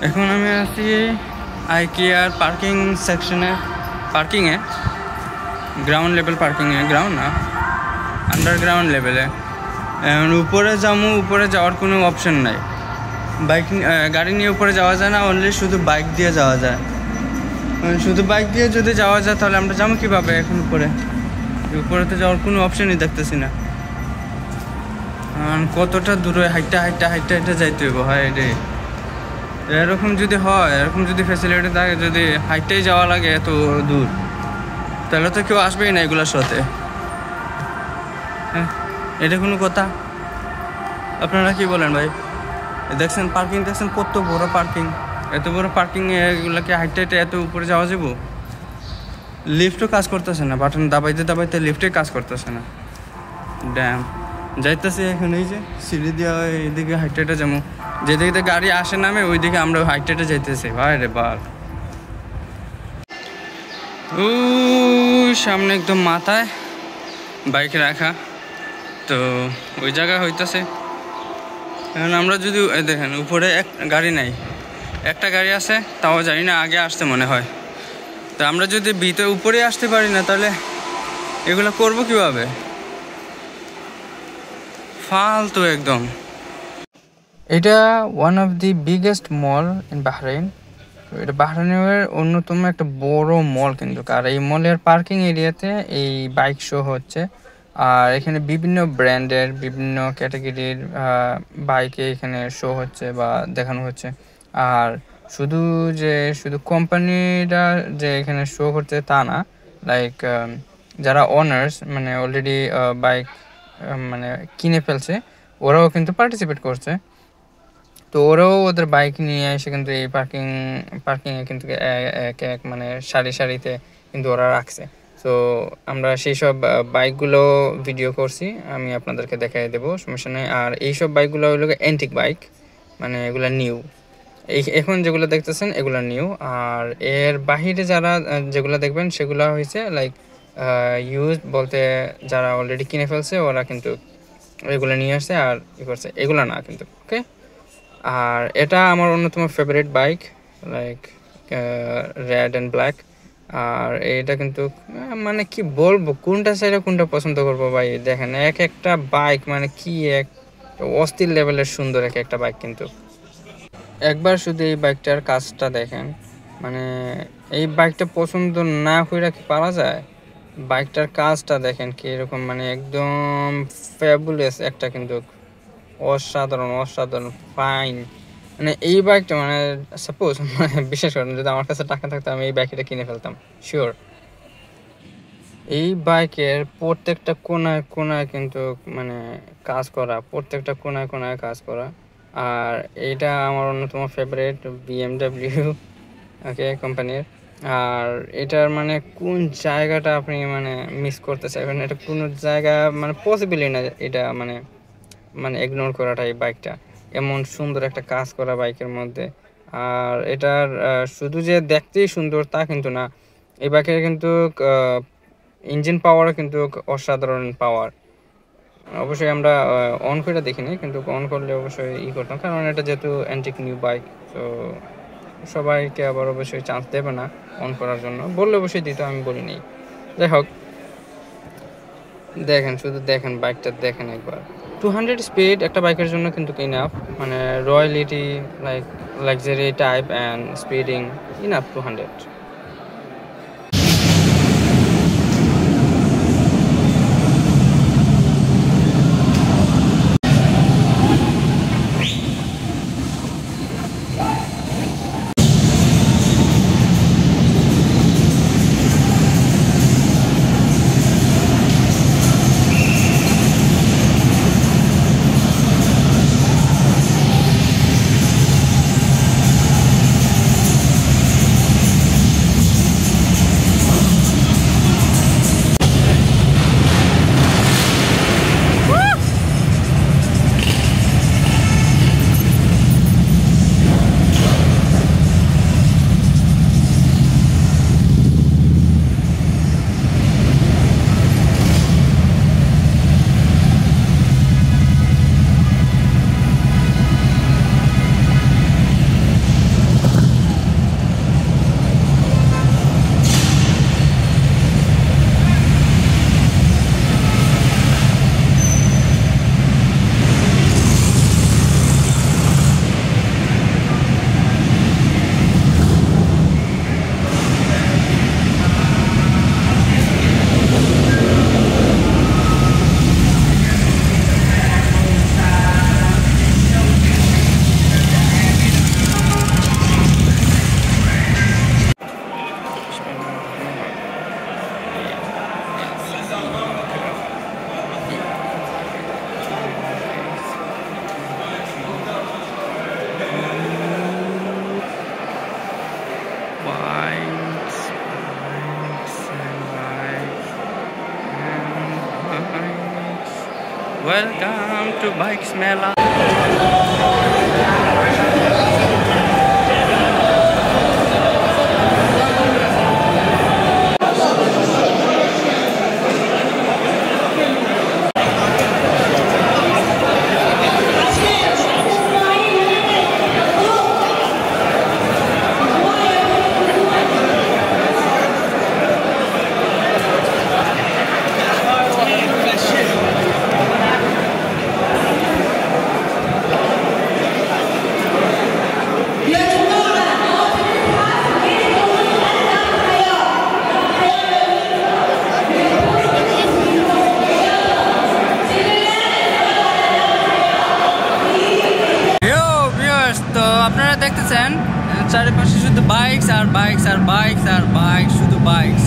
এখন আমি আছি আইকিয়ার পার্কিং সেকশনে, পার্কিংয়ে, গ্রাউন্ড লেভেল পার্কিংয়ে, গ্রাউন্ড না আন্ডারগ্রাউন্ড লেভেলে। উপরে যাবো, উপরে যাওয়ার কোনো অপশন নাই। বাইক গাড়ি নিয়ে উপরে যাওয়া যায় না, অনলি শুধু বাইক দিয়ে যাওয়া যায়। শুধু বাইক দিয়ে যদি যাওয়া যায় তাহলে আমরা যাবো কীভাবে এখন উপরে? উপরে তো যাওয়ার কোনো অপশনই দেখতেছি না। কতটা দূরে হাইটটা যাইতে হইব। হয় রে, এরকম যদি হয়, এরকম যদি ফ্যাসিলিটি থাকে, যদি হাইটটাই যাওয়া লাগে এত দূর, তাহলে তো কেউ আসবেই না এগুলোর সাথে। হ্যাঁ, এটা কোনো কথা? আপনারা কি বলেন ভাই? দেখছেন পার্কিং, দেখছেন কত বড় পার্কিং, এত বড় পার্কিং, এগুলোকে হাইটে এত উপরে যাওয়া যাবো? লিফটও কাজ করতেছে না, বাটন দাবাইতে লিফটে কাজ করতেছে না। ড্যাম যাইতেছে এখন, এই যে সিঁড়ি দেওয়া, এইদিকে হাইটটা যেমন, যেদিকে গাড়ি আসে নামে ওইদিকে আমরা হাইটটা যাইতেছি। ভাই রে বাল, ও সামনে একদম মাথায় বাইক রাখা, তো ওই জায়গা হইতেছে। এখন আমরা যদি দেখেন উপরে এক গাড়ি নাই, একটা গাড়ি আছে, তাও জানি না আগে আসতে মনে হয়। তো আমরা যদি ভিতরে উপরে আসতে পারি না, তাহলে এগুলো করবো কীভাবে? ফালতু একদম। এটা one of the biggest mall in Bahrain. এটা বাহরাইনের অন্যতম একটা বড় মল কিন্তু। আর এই মলের পার্কিং এরিয়াতে এই বাইক শো হচ্ছে। আর এখানে বিভিন্ন ব্র্যান্ডের, বিভিন্ন ক্যাটাগরির বাইকে এখানে শো হচ্ছে বা দেখানো হচ্ছে। আর শুধু কোম্পানিরা যে এখানে শো করছে তা না, লাইক যারা ওনার্স, মানে অলরেডি বাইক মানে কিনে ফেলছে, ওরাও কিন্তু পার্টিসিপেট করছে। তো ওরাও ওদের বাইক নিয়ে এসে কিন্তু এই পার্কিংয়ে কিন্তু এক মানে সারিতে কিন্তু ওরা রাখছে। তো আমরা সেই সব বাইকগুলো ভিডিও করছি, আমি আপনাদেরকে দেখাই দেবো, সমস্যা নেই। আর এইসব বাইকগুলো হলো অ্যান্টিক বাইক, মানে এগুলো নিউ। এখন যেগুলো দেখতেছেন এগুলো নিউ। আর এর বাহিরে যেগুলো দেখবেন সেগুলো হয়েছে লাইক ইউজ, বলতে যারা অলরেডি কিনে ফেলছে ওরা কিন্তু এগুলো নিয়ে আসছে আর করছে, এগুলো না কিন্তু। ওকে, আর এটা আমার অন্যতম favourite bike, like red and black. আর এটা কিন্তু মানে কি বলবো, কোনটা সাইডে কোনটা পছন্দ করবো ভাই? দেখেন এক একটা বাইক মানে কি এক অস্থির লেভেলের সুন্দর এক একটা বাইক কিন্তু। একবার শুধু এই বাইকটার কাজটা দেখেন, মানে এই বাইকটা পছন্দ না করে কি পারা যায়? বাইকটার কাজটা দেখেন কি এরকম, মানে একদম ফ্যাবুলাস একটা কিন্তু, অসাধারণ ফাইন। মানে এই বাইকটা মানে সাপোজ মানে বিশেষ করে যদি আমার কাছে টাকা থাকতো আমি এই বাইকটা কিনে ফেলতাম শিওর। এই বাইকের প্রত্যেকটা কোনায় কিন্তু মানে কাজ করা, প্রত্যেকটা কোনায় কাজ করা। আর এইটা আমার অন্যতম ফেভারিট BMW ওকে কোম্পানির। আর এটার মানে কোন জায়গাটা আপনি মানে মিস করতে চাইবেন? এটা কোনো জায়গা মানে পসিবলই না এটা মানে ইগনোর করাটা। এই বাইকটা এমন সুন্দর একটা কাজ করা বাইকের মধ্যে। আর এটার শুধু যে দেখতেই সুন্দর তা কিন্তু না, এই বাইকের কিন্তু ইঞ্জিন পাওয়ারও কিন্তু অসাধারণ পাওয়ার। অবশ্যই আমরা অন করে দেখিনি, কিন্তু অন করলে অবশ্যই করতাম, কারণ এটা যেহেতু অ্যান্টিক নিউ বাইক, তো সবাইকে আবার অবশ্যই চান্স দেবে না অন করার জন্য। বললে অবশ্যই দিত, আমি বলিনি। যাই হোক, শুধু দেখেন বাইকটা দেখেন একবার। 200 স্পিড একটা বাইকের জন্য কিন্তু ইনাফ, মানে royalty, like luxury type and speeding enough 200। Welcome to Bikes Mela. আপনারা দেখতেছেন চারিপাশে শুধু বাইকস আর বাইকস আর বাইকস আর বাইক, শুধু বাইকস।